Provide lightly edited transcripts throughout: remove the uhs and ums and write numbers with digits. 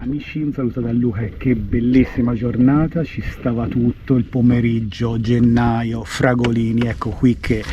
Amici, un saluto da Luca e che bellissima giornata, ci stava tutto il pomeriggio, gennaio, fragolini, ecco qui che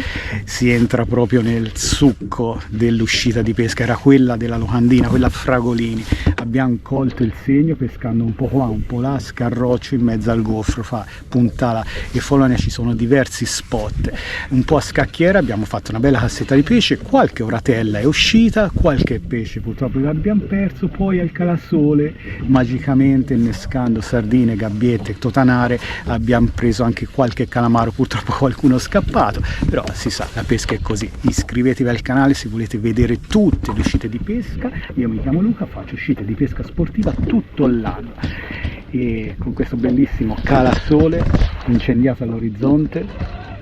si entra proprio nel succo dell'uscita di pesca, era quella della locandina, quella a fragolini, abbiamo colto il segno pescando un po' qua, un po' là, scarroccio in mezzo al goffro, fa Puntala e Follonia, ci sono diversi spot, un po' a scacchiera, abbiamo fatto una bella cassetta di pesce, qualche oratella è uscita, qualche pesce purtroppo l'abbiamo perso, poi al calasole magicamente innescando sardine, gabbiette, totanare abbiamo preso anche qualche calamaro, purtroppo qualcuno è scappato, però si sa, la pesca è così. Iscrivetevi al canale se volete vedere tutte le uscite di pesca. Io mi chiamo Luca, faccio uscite di pesca sportiva tutto l'anno e con questo bellissimo calasole incendiato all'orizzonte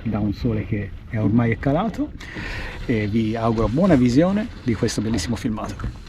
da un sole che ormai è calato, e vi auguro buona visione di questo bellissimo filmato.